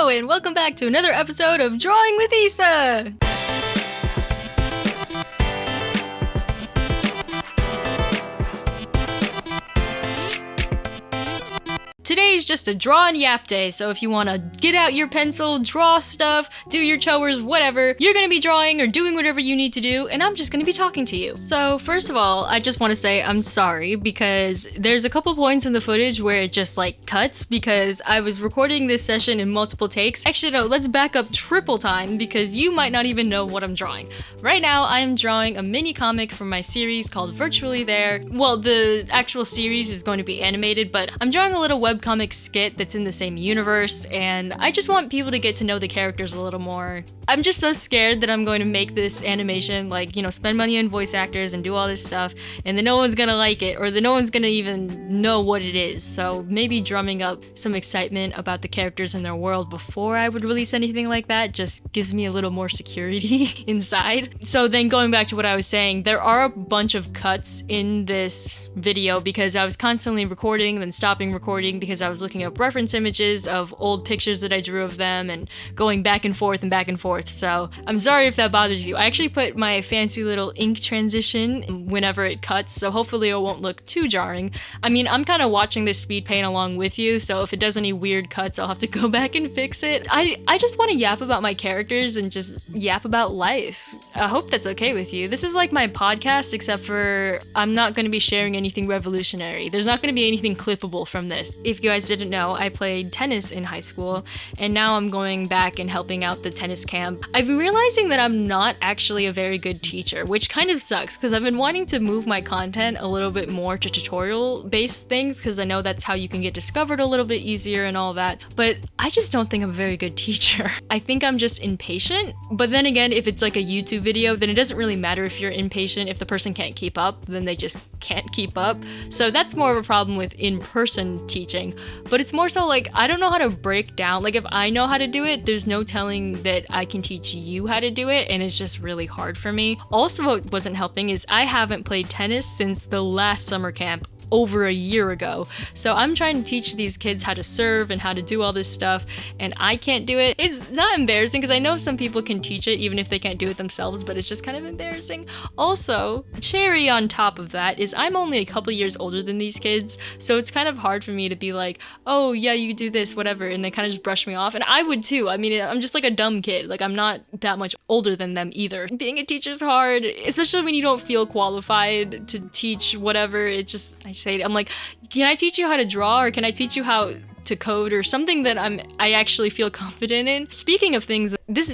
Hello, and welcome back to another episode of Drawing with Issa! Today's just a draw and yap day, so if you want to get out your pencil, draw stuff, do your chores, whatever, you're going to be drawing or doing whatever you need to do, and I'm just going to be talking to you. So first of all, I just want to say I'm sorry because there's a couple points in the footage where it just like cuts because I was recording this session in multiple takes. Actually no, let's back up triple time because you might not even know what I'm drawing. Right now I am drawing a mini comic from my series called Virtually There. Well, the actual series is going to be animated, but I'm drawing a little webcomic skit that's in the same universe, and I just want people to get to know the characters a little more. I'm just so scared that I'm going to make this animation, like, you know, spend money on voice actors and do all this stuff, and then no one's gonna like it, or then no one's gonna even know what it is. So maybe drumming up some excitement about the characters and their world before I would release anything like that just gives me a little more security inside. So then going back to what I was saying, there are a bunch of cuts in this video because I was constantly recording, then stopping recording because I was looking up reference images of old pictures that I drew of them and going back and forth and back and forth. So I'm sorry if that bothers you. I actually put my fancy little ink transition whenever it cuts, so hopefully it won't look too jarring. I mean, I'm kind of watching this speed paint along with you, so if it does any weird cuts, I'll have to go back and fix it. I just want to yap about my characters and just yap about life. I hope that's okay with you. This is like my podcast, except for I'm not going to be sharing anything revolutionary. There's not going to be anything clippable from this. If you guys didn't know, I played tennis in high school, and now I'm going back and helping out the tennis camp. I've been realizing that I'm not actually a very good teacher, which kind of sucks because I've been wanting to move my content a little bit more to tutorial-based things because I know that's how you can get discovered a little bit easier and all that, but I just don't think I'm a very good teacher. I think I'm just impatient, but then again, if it's like a YouTube video, then it doesn't really matter if you're impatient. If the person can't keep up, then they just can't keep up. So that's more of a problem with in-person teaching, but it's more so like I don't know how to break down. Like if I know how to do it, there's no telling that I can teach you how to do it, and it's just really hard for me. Also, what wasn't helping is I haven't played tennis since the last summer camp over a year ago. So I'm trying to teach these kids how to serve and how to do all this stuff, and I can't do it. It's not embarrassing because I know some people can teach it even if they can't do it themselves, but it's just kind of embarrassing. Also, cherry on top of that is I'm only a couple years older than these kids, so it's kind of hard for me to be like, oh yeah, you do this, whatever, and they kind of just brush me off, and I would too. I mean, I'm just like a dumb kid. Like I'm not that much older than them either. Being a teacher's hard, especially when you don't feel qualified to teach whatever. I'm like, can I teach you how to draw, or can I teach you how to code, or something that I actually feel confident in? Speaking of things, this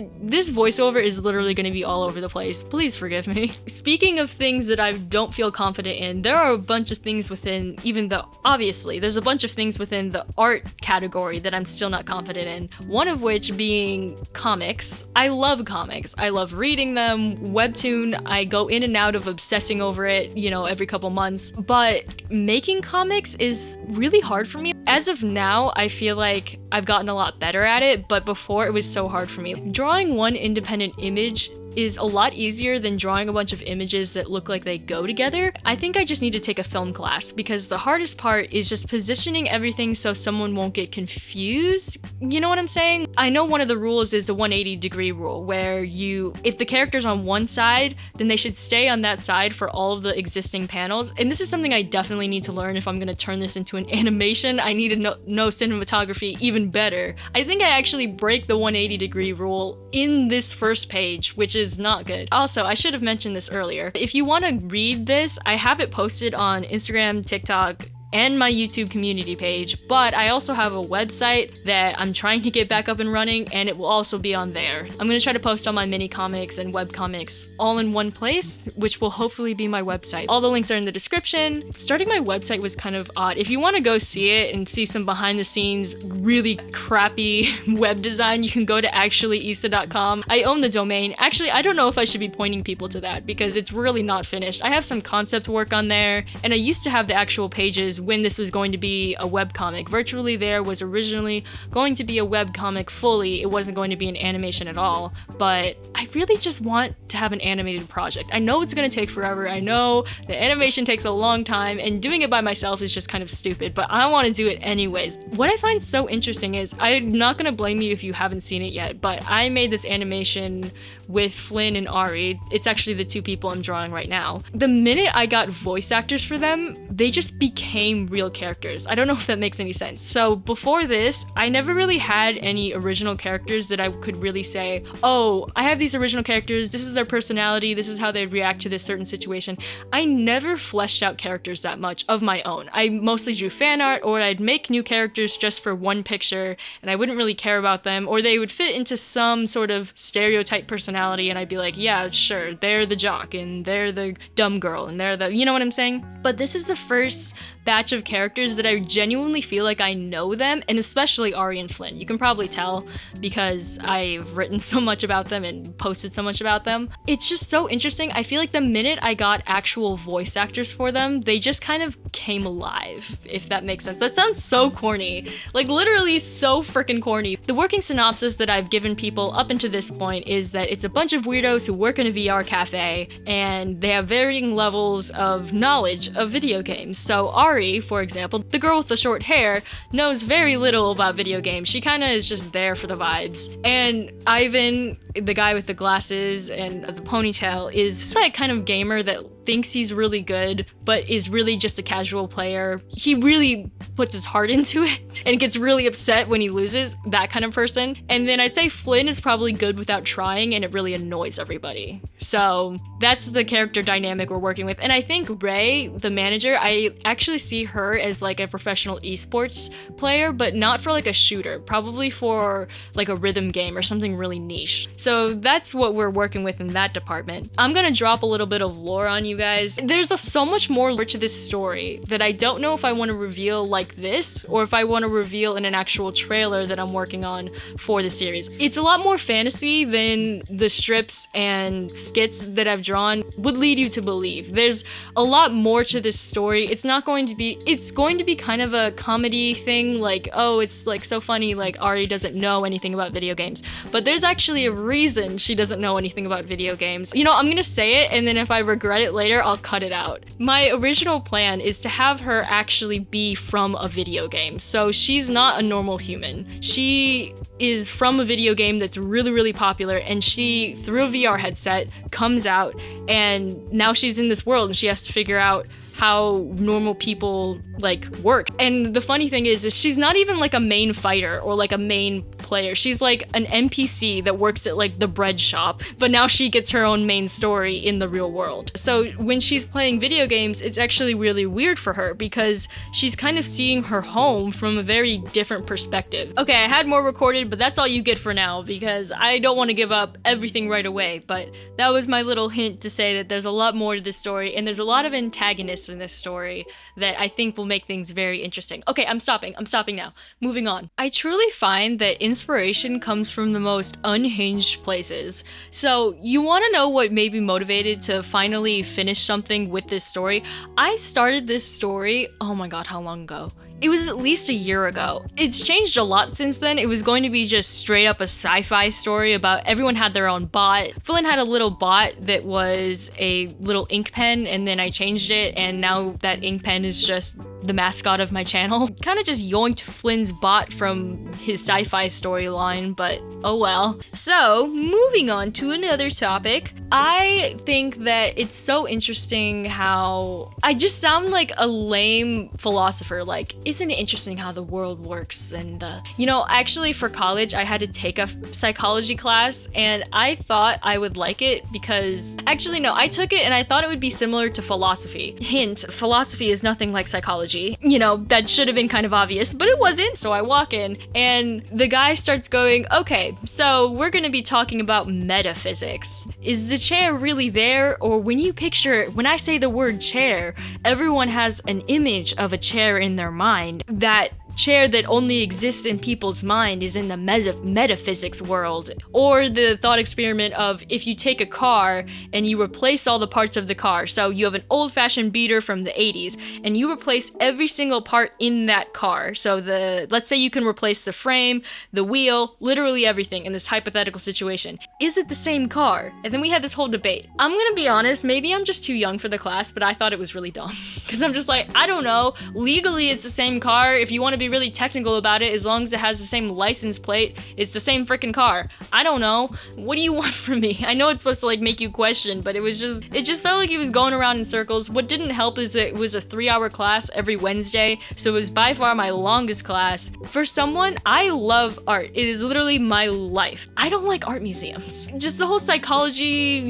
voiceover is literally going to be all over the place. Please forgive me. Speaking of things that I don't feel confident in, there are a bunch of things within there's a bunch of things within the art category that I'm still not confident in. One of which being comics. I love comics. I love reading them. Webtoon, I go in and out of obsessing over it, you know, every couple months. But making comics is really hard for me. As of now, I feel like I've gotten a lot better at it, but before it was so hard for me. Drawing one independent image is a lot easier than drawing a bunch of images that look like they go together. I think I just need to take a film class because the hardest part is just positioning everything so someone won't get confused. You know what I'm saying? I know one of the rules is the 180-degree rule, where if the character's on one side, then they should stay on that side for all of the existing panels. And this is something I definitely need to learn if I'm going to turn this into an animation. I need to know cinematography even better. I think I actually break the 180-degree rule in this first page, which is not good. Also, I should have mentioned this earlier. If you want to read this, I have it posted on Instagram, TikTok, and my YouTube community page, but I also have a website that I'm trying to get back up and running, and it will also be on there. I'm gonna try to post all my mini comics and web comics all in one place, which will hopefully be my website. All the links are in the description. Starting my website was kind of odd. If you want to go see it and see some behind the scenes, really crappy web design, you can go to actuallyissa.com. I own the domain. Actually, I don't know if I should be pointing people to that because it's really not finished. I have some concept work on there, and I used to have the actual pages when this was going to be a webcomic. Virtually There was originally going to be a webcomic fully. It wasn't going to be an animation at all, but I really just want to have an animated project. I know it's going to take forever. I know the animation takes a long time, and doing it by myself is just kind of stupid, but I want to do it anyways. What I find so interesting is, I'm not going to blame you if you haven't seen it yet, but I made this animation with Flynn and Ari. It's actually the two people I'm drawing right now. The minute I got voice actors for them, they just became real characters. I don't know if that makes any sense. So before this, I never really had any original characters that I could really say, oh, I have these original characters, this is their personality, this is how they react to this certain situation. I never fleshed out characters that much of my own. I mostly drew fan art, or I'd make new characters just for one picture, and I wouldn't really care about them, or they would fit into some sort of stereotype personality, and I'd be like, yeah, sure, they're the jock, and they're the dumb girl, and they're the, you know what I'm saying? But this is the first batch of characters that I genuinely feel like I know them, and especially Ari and Flynn. You can probably tell because I've written so much about them and posted so much about them. It's just so interesting. I feel like the minute I got actual voice actors for them, they just kind of came alive, if that makes sense. That sounds so corny, like literally so freaking corny. The working synopsis that I've given people up until this point is that it's a bunch of weirdos who work in a VR cafe, and they have varying levels of knowledge of video games. So Ari, for example, the girl with the short hair, knows very little about video games. She kind of is just there for the vibes. And Ivan, the guy with the glasses and the ponytail, is that kind of gamer that thinks he's really good, but is really just a casual player. He really puts his heart into it and gets really upset when he loses, that kind of person. And then I'd say Flynn is probably good without trying, and it really annoys everybody. So that's the character dynamic we're working with. And I think Ray, the manager, I actually see her as like a professional esports player, but not for like a shooter, probably for like a rhythm game or something really niche. So that's what we're working with in that department. I'm gonna drop a little bit of lore on you guys. There's so much more lore to this story that I don't know if I want to reveal like this, or if I want to reveal in an actual trailer that I'm working on for the series. It's a lot more fantasy than the strips and skits that I've drawn would lead you to believe. There's a lot more to this story. It's going to be kind of a comedy thing, like, oh, it's like so funny, like Ari doesn't know anything about video games. But there's actually a reason she doesn't know anything about video games. You know, I'm gonna say it, and then if I regret it later, I'll cut it out. My original plan is to have her actually be from a video game. So she's not a normal human. She is from a video game that's really, really popular, and she, through a VR headset, comes out, and now she's in this world, and she has to figure out how normal people like work. And the funny thing is she's not even like a main fighter or like a main player. She's like an NPC that works at like the bread shop, but now she gets her own main story in the real world. So when she's playing video games, it's actually really weird for her because she's kind of seeing her home from a very different perspective. Okay, I had more recorded, but that's all you get for now because I don't want to give up everything right away. But that was my little hint to say that there's a lot more to this story, and there's a lot of antagonists in this story that I think will make things very interesting. Okay, I'm stopping now. Moving on. I truly find that inspiration comes from the most unhinged places. So you want to know what made me motivated to finally finish something with this story? I started this story, oh my god, how long ago? It was at least a year ago. It's changed a lot since then. It was going to be just straight up a sci-fi story about everyone had their own bot. Flynn had a little bot that was a little ink pen, and then I changed it, and now that ink pen is just the mascot of my channel. Kind of just yoinked Flynn's bot from his sci-fi storyline, but oh well. So, moving on to another topic. I think that it's so interesting how I just sound like a lame philosopher, like, isn't it interesting how the world works? And you know, actually for college I had to take a psychology class, and I thought I would like it because, actually no, I took it and I thought it would be similar to philosophy. Hint, philosophy is nothing like psychology. You know, that should have been kind of obvious, but it wasn't. So I walk in and the guy starts going, okay, so we're gonna be talking about metaphysics. Is the chair really there? Or when you picture, when I say the word chair, everyone has an image of a chair in their mind that chair that only exists in people's mind is in the metaphysics world. Or the thought experiment of if you take a car and you replace all the parts of the car. So you have an old-fashioned beater from the 80s and you replace every single part in that car. So let's say you can replace the frame, the wheel, literally everything in this hypothetical situation. Is it the same car? And then we had this whole debate. I'm gonna be honest, maybe I'm just too young for the class, but I thought it was really dumb. Because I'm just like, I don't know. Legally, it's the same car. If you want to be really technical about it, as long as it has the same license plate, it's the same freaking car. I don't know. What do you want from me? I know it's supposed to like make you question, but it just felt like he was going around in circles. What didn't help is that it was a 3-hour class every Wednesday, so it was by far my longest class. For someone, I love art. It is literally my life. I don't like art museums. Just the whole psychology,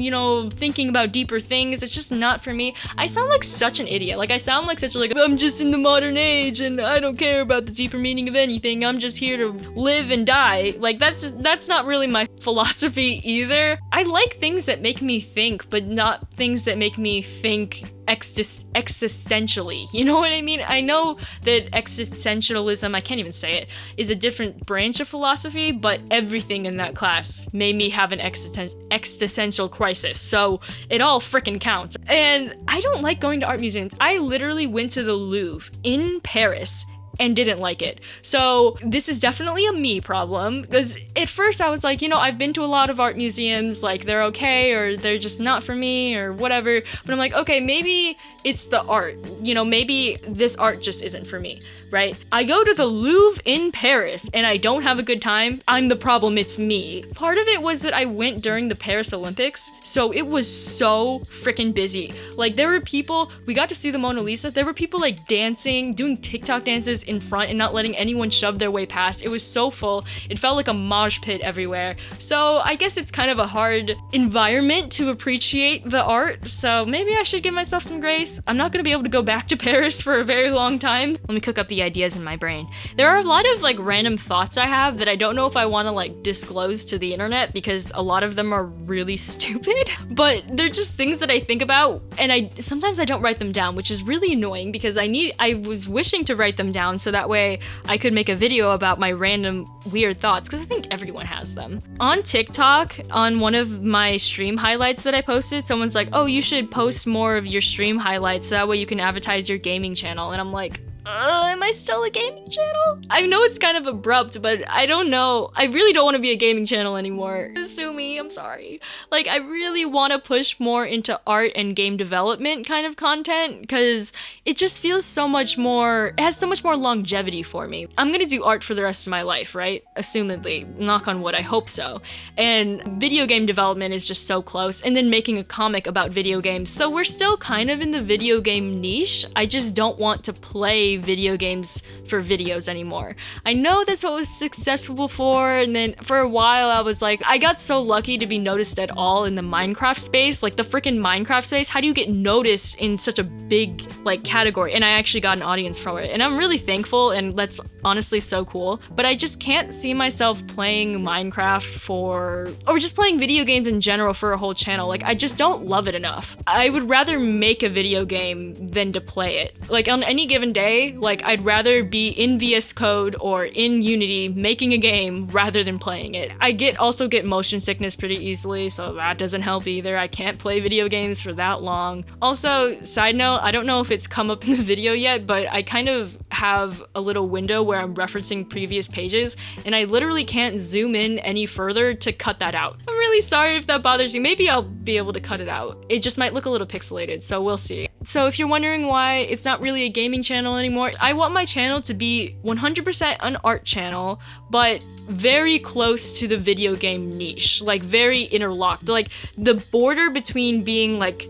thinking about deeper things, it's just not for me. I sound like such an idiot. Like I sound like such a I'm just in the modern age and I don't care about the deeper meaning of anything. I'm just here to live and die. Like that's not really my philosophy either. I like things that make me think, but not things that make me think existentially. You know what I mean? I know that existentialism, I can't even say it, is a different branch of philosophy, but everything in that class made me have an existential crisis. So it all freaking counts. And I don't like going to art museums. I literally went to the Louvre in Paris and didn't like it. So this is definitely a me problem, because at first I was like, I've been to a lot of art museums, like they're okay or they're just not for me or whatever, but I'm like, okay, maybe it's the art, maybe this art just isn't for me, right? I go to the Louvre in Paris and I don't have a good time. I'm the problem, it's me. Part of it was that I went during the Paris Olympics, so it was so freaking busy. Like there were people, we got to see the Mona Lisa, there were people like dancing, doing TikTok dances in front and not letting anyone shove their way past. It was so full. It felt like a mosh pit everywhere. So I guess it's kind of a hard environment to appreciate the art. So maybe I should give myself some grace. I'm not gonna be able to go back to Paris for a very long time. Let me cook up the ideas in my brain. There are a lot of like random thoughts I have that I don't know if I want to like disclose to the internet because a lot of them are really stupid, but they're just things that I think about and sometimes I don't write them down, which is really annoying because I was wishing to write them down so that way I could make a video about my random weird thoughts, because I think everyone has them. On TikTok, on one of my stream highlights that I posted, someone's like, oh, you should post more of your stream highlights so that way you can advertise your gaming channel. And I'm like, am I still a gaming channel? I know it's kind of abrupt, but I don't know. I really don't want to be a gaming channel anymore. Sue me, I'm sorry. Like, I really want to push more into art and game development kind of content because it just feels so much more, it has so much more longevity for me. I'm gonna do art for the rest of my life, right? Assumedly, knock on wood, I hope so. And video game development is just so close. And then making a comic about video games. So we're still kind of in the video game niche. I just don't want to play video games for videos anymore. I know that's what was successful for, and then for a while I was like, I got so lucky to be noticed at all in the Minecraft space, like the freaking Minecraft space. How do you get noticed in such a big like category? And I actually got an audience for it, and I'm really thankful, and that's honestly so cool. But I just can't see myself playing Minecraft or just playing video games in general for a whole channel. Like, I just don't love it enough. I would rather make a video game than to play it. Like, on any given day, like, I'd rather be in VS Code or in Unity making a game rather than playing it. I also get motion sickness pretty easily, so that doesn't help either. I can't play video games for that long. Also, side note, I don't know if it's come up in the video yet, but I kind of have a little window where I'm referencing previous pages, and I literally can't zoom in any further to cut that out. I'm really sorry if that bothers you. Maybe I'll be able to cut it out. It just might look a little pixelated, so we'll see. So if you're wondering why it's not really a gaming channel anymore, I want my channel to be 100% an art channel, but very close to the video game niche, like very interlocked. Like the border between being like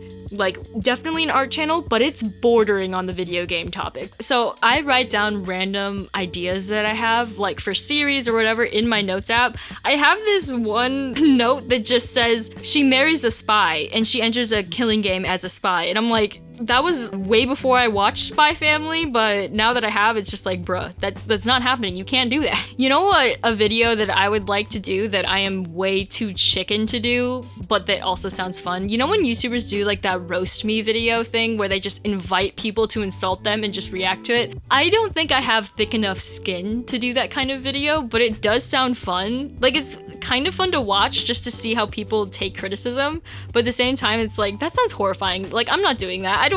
definitely an art channel, but it's bordering on the video game topic. So I write down random ideas that I have, like for series or whatever, in my notes app. I have this one note that just says she marries a spy and she enters a killing game as a spy, and I'm like, that was way before I watched Spy Family, but now that I have, it's just like, bruh, that's not happening. You can't do that. You know what? A video that I would like to do that I am way too chicken to do, but that also sounds fun. You know when YouTubers do like that roast me video thing where they just invite people to insult them and just react to it? I don't think I have thick enough skin to do that kind of video, but it does sound fun. Like, it's kind of fun to watch just to see how people take criticism, but at the same time, it's like, that sounds horrifying. Like, I'm not doing that.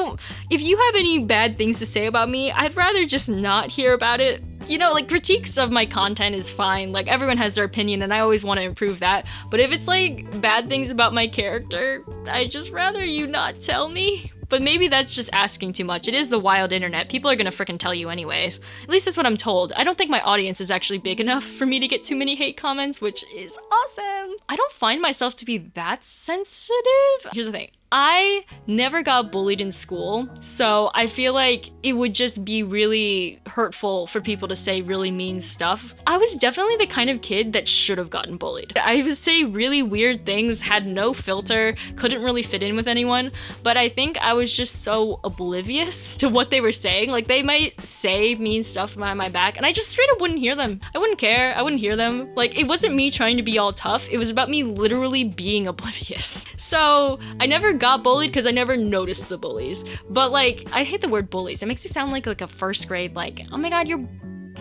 If you have any bad things to say about me, I'd rather just not hear about it. You know, like, critiques of my content is fine. Like, everyone has their opinion and I always want to improve that. But if it's like bad things about my character, I'd just rather you not tell me. But maybe that's just asking too much. It is the wild internet. People are gonna frickin' tell you anyways. At least that's what I'm told. I don't think my audience is actually big enough for me to get too many hate comments, which is awesome. I don't find myself to be that sensitive. Here's the thing. I never got bullied in school, so I feel like it would just be really hurtful for people to say really mean stuff. I was definitely the kind of kid that should have gotten bullied. I would say really weird things, had no filter, couldn't really fit in with anyone, but I think I was just so oblivious to what they were saying. Like, they might say mean stuff behind my back, and I just straight up wouldn't hear them. I wouldn't care. I wouldn't hear them. Like, it wasn't me trying to be all tough. It was about me literally being oblivious. So I never got bullied because I never noticed the bullies. But like, I hate the word bullies. It makes it sound like a first grade, like, oh my god, you're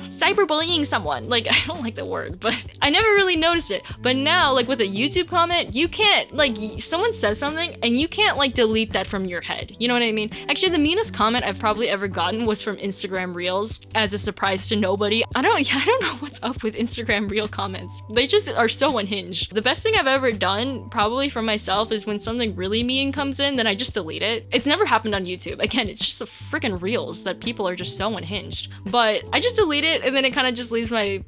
cyberbullying someone. Like, I don't like the word, but I never really noticed it. But now, like, with a YouTube comment, you can't, like, someone says something and you can't, like, delete that from your head. You know what I mean? Actually, the meanest comment I've probably ever gotten was from Instagram Reels as a surprise to nobody. I don't know what's up with Instagram Reel comments. They just are so unhinged. The best thing I've ever done, probably for myself, is when something really mean comes in, then I just delete it. It's never happened on YouTube. Again, it's just the freaking Reels that people are just so unhinged. But I just delete it, and then it kind of just leaves my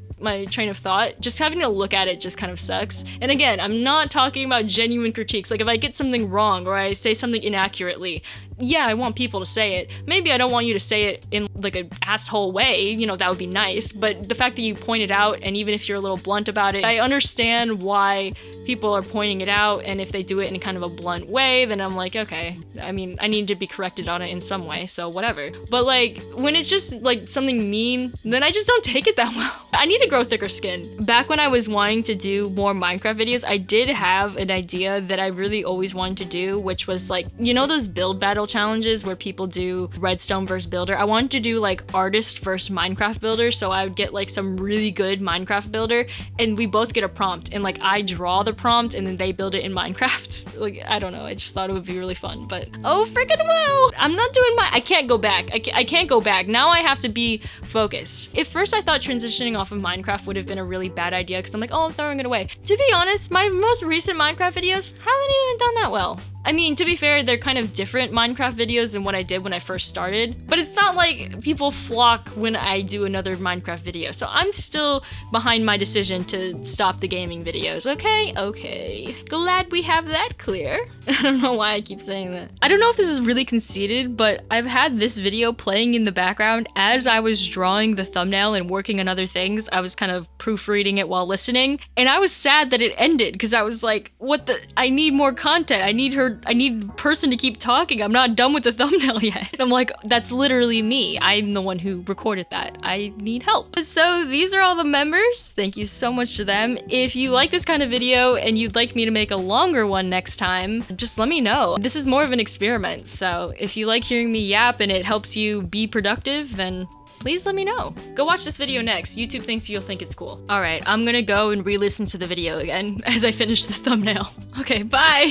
train of thought. Just having to look at it just kind of sucks. And again, I'm not talking about genuine critiques. Like, if I get something wrong or I say something inaccurately, yeah, I want people to say it. Maybe I don't want you to say it in like an asshole way, you know, that would be nice. But the fact that you point it out, and even if you're a little blunt about it, I understand why people are pointing it out. And if they do it in kind of a blunt way, then I'm like, okay, I mean, I need to be corrected on it in some way, so whatever. But like, when it's just like something mean, then I just don't take it that well. I need to grow thicker skin. Back when I was wanting to do more Minecraft videos, I did have an idea that I really always wanted to do, which was like, you know those build battle challenges where people do redstone versus builder? I wanted to do like artist versus Minecraft builder, so I would get like some really good Minecraft builder and we both get a prompt, and like I draw the prompt and then they build it in Minecraft. Like, I don't know, I just thought it would be really fun, but oh freaking well, I'm not doing I can't go back. I can't go back. Now I have to be focused. At first I thought transitioning off of Minecraft would have been a really bad idea because I'm like, oh, I'm throwing it away. To be honest, my most recent Minecraft videos haven't even done that well. I mean, to be fair, they're kind of different Minecraft videos than what I did when I first started, but it's not like people flock when I do another Minecraft video, so I'm still behind my decision to stop the gaming videos, okay? Okay. Glad we have that clear. I don't know why I keep saying that. I don't know if this is really conceited, but I've had this video playing in the background as I was drawing the thumbnail and working on other things. I was kind of proofreading it while listening, and I was sad that it ended because I was like, what the? I need more content. I need person to keep talking. I'm not done with the thumbnail yet. And I'm like, that's literally me. I'm the one who recorded that. I need help. So these are all the members. Thank you so much to them. If you like this kind of video and you'd like me to make a longer one next time, just let me know. This is more of an experiment. So if you like hearing me yap and it helps you be productive, then please let me know. Go watch this video next. YouTube thinks you'll think it's cool. All right, I'm gonna go and re-listen to the video again as I finish the thumbnail. Okay, bye.